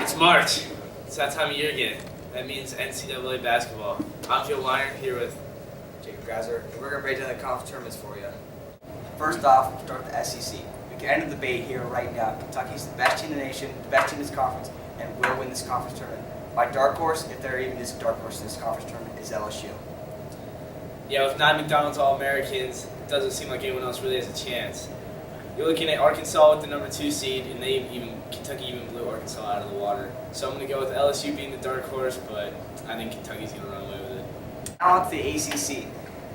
It's March. It's that time of year again. That means NCAA basketball. I'm Weiner here with Geiser, and we're going to break down the conference tournaments for you. First off, we'll start with the SEC. We can end the debate here right now. Kentucky's the best team in the nation, the best team in this conference, and will win this conference tournament. My dark horse, if there even is a dark horse in this conference tournament, is LSU. Yeah, with 9 McDonald's All-Americans, it doesn't seem like anyone else really has a chance. You're looking at Arkansas with the number 2 seed, and Kentucky even blew Arkansas out of the water. So I'm going to go with LSU being the dark horse, but I think Kentucky's going to run away with it. Now on to the ACC.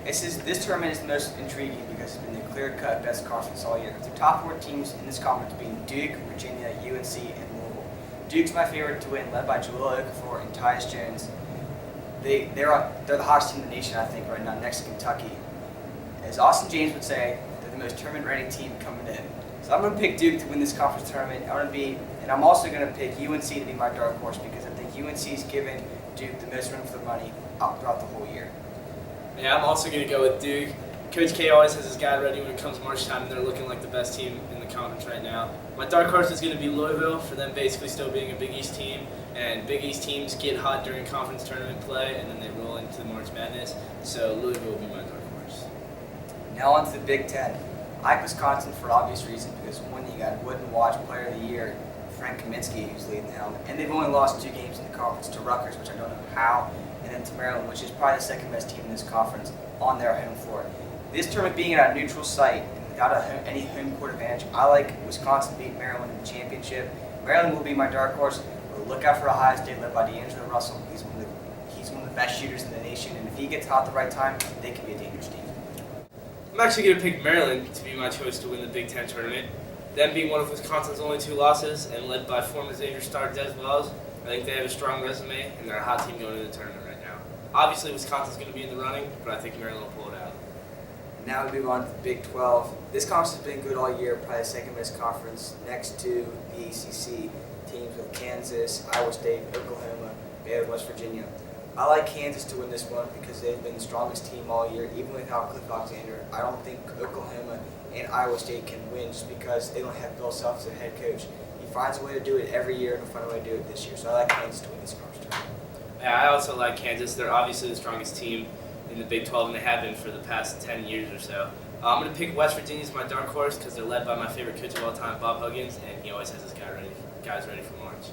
This tournament is the most intriguing because it's been the clear-cut best conference all year. The top 4 teams in this conference being Duke, Virginia, UNC, and Louisville. Duke's my favorite to win, led by Jahlil Okafor and Tyus Jones. They're the hottest team in the nation, I think, right now, next to Kentucky. As Austin James would say, they're the most tournament-ready team coming in. So I'm going to pick Duke to win this conference tournament. I'm also going to pick UNC to be my dark horse because I think UNC's given Duke the most run for the money throughout the whole year. Yeah, I'm also going to go with Duke. Coach K always has his guy ready when it comes March time, and they're looking like the best team in the conference right now. My dark horse is going to be Louisville, for them basically still being a Big East team, and Big East teams get hot during conference tournament play, and then they roll into March Madness, so Louisville will be my dark horse. Now on to the Big Ten. I like Wisconsin for obvious reasons, because one, you got Wooden Watch Player of the Year, Frank Kaminsky, who's leading the helm, and they've only lost 2 games in the conference to Rutgers, which I don't know how, and then to Maryland, which is probably the second best team in this conference on their home floor. This tournament being at a neutral site and without any home court advantage, I like Wisconsin beat Maryland in the championship. Maryland will be my dark horse. But look out for Ohio State led by D'Angelo Russell. He's one of the best shooters in the nation, and if he gets hot at the right time, they can be a dangerous team. I'm actually going to pick Maryland to be my choice to win the Big Ten tournament. Them being one of Wisconsin's only 2 losses and led by former Xavier star Des Wells, I think they have a strong resume and they're a hot team going into the tournament right now. Obviously, Wisconsin's going to be in the running, but I think Maryland will pull it out. Now we move on to the Big 12. This conference has been good all year, probably the second best conference next to the ACC. Teams with Kansas, Iowa State, Oklahoma, and West Virginia. I like Kansas to win this one because they've been the strongest team all year, even without Cliff Alexander. I don't think Oklahoma and Iowa State can win just because they don't have Bill Self as a head coach. He finds a way to do it every year and he'll find a way to do it this year. So I like Kansas to win this conference tournament. Yeah, I also like Kansas. They're obviously the strongest team in the Big 12, and they have been for the past 10 years or so. I'm going to pick West Virginia as my dark horse because they're led by my favorite coach of all time, Bob Huggins, and he always has his guys ready for March.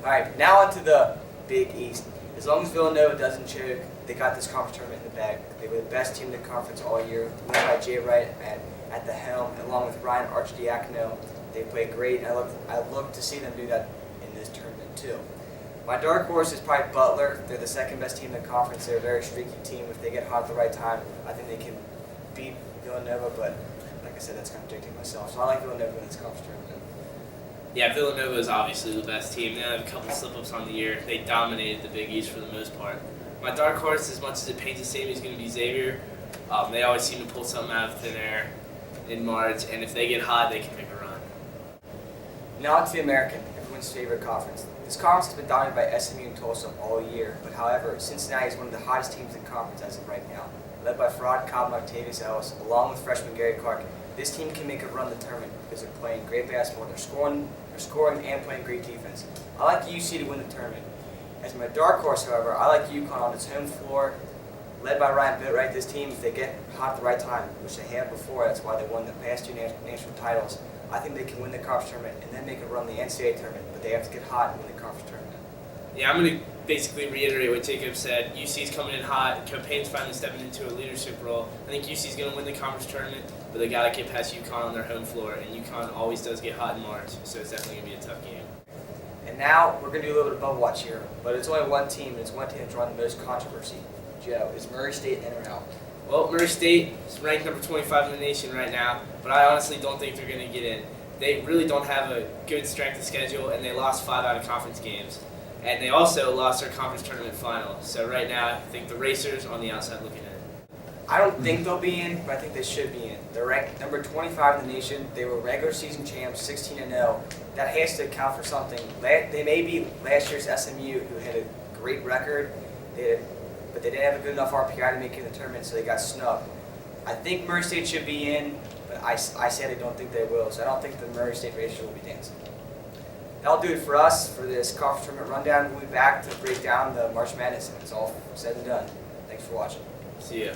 All right, now on to the Big East. As long as Villanova doesn't choke, they got this conference tournament in the bag. They were the best team in the conference all year, led by Jay Wright at the helm, along with Ryan Archidiakono. They played great, and I look to see them do that in this tournament too. My dark horse is probably Butler. They're the second best team in the conference. They're a very streaky team. If they get hot at the right time, I think they can beat Villanova, but like I said, that's contradicting myself. So I like Villanova in this conference tournament. Yeah, Villanova is obviously the best team. They had a couple slip-ups on the year. They dominated the Big East for the most part. My dark horse, as much as it pains the same, is going to be Xavier. They always seem to pull something out of thin air in March, and if they get hot, they can make a run. Now on to the American, everyone's favorite conference. This conference has been dominated by SMU and Tulsa all year, but however, Cincinnati is one of the hottest teams in the conference as of right now. Led by Farad Cobb and Octavius Ellis, along with freshman Gary Clark, this team can make a run the tournament because they're playing great basketball, they're scoring and playing great defense. I like UC to win the tournament. As my dark horse, however, I like UConn on its home floor, led by Ryan Boatwright. This team, if they get hot at the right time, which they have before, that's why they won the past 2 national titles, I think they can win the conference tournament and then make a run the NCAA tournament, but they have to get hot and win the conference tournament. Yeah, I'm going to basically reiterate what Jacob said. UC's coming in hot. Copain's finally stepping into a leadership role. I think UC's going to win the conference tournament, but they got to get past UConn on their home floor, and UConn always does get hot in March, so it's definitely going to be a tough game. And now we're going to do a little bit of bubble watch here, but it's only one team, and it's one team that's drawing the most controversy. Joe, is Murray State in or out? Well, Murray State is ranked number 25 in the nation right now, but I honestly don't think they're going to get in. They really don't have a good strength of schedule, and they lost 5 out of conference games. And they also lost their conference tournament final. So right now, I think the Racers are on the outside looking in. I don't think they'll be in, but I think they should be in. They're ranked number 25 in the nation. They were regular season champs, 16-0. That has to account for something. They may be last year's SMU, who had a great record, but they didn't have a good enough RPI to make it in the tournament, so they got snubbed. I think Murray State should be in, but I sadly don't think they will. So I don't think the Murray State Racers will be dancing. That'll do it for us for this conference tournament rundown. We'll be back to break down the March Madness when it's all said and done. Thanks for watching. See ya.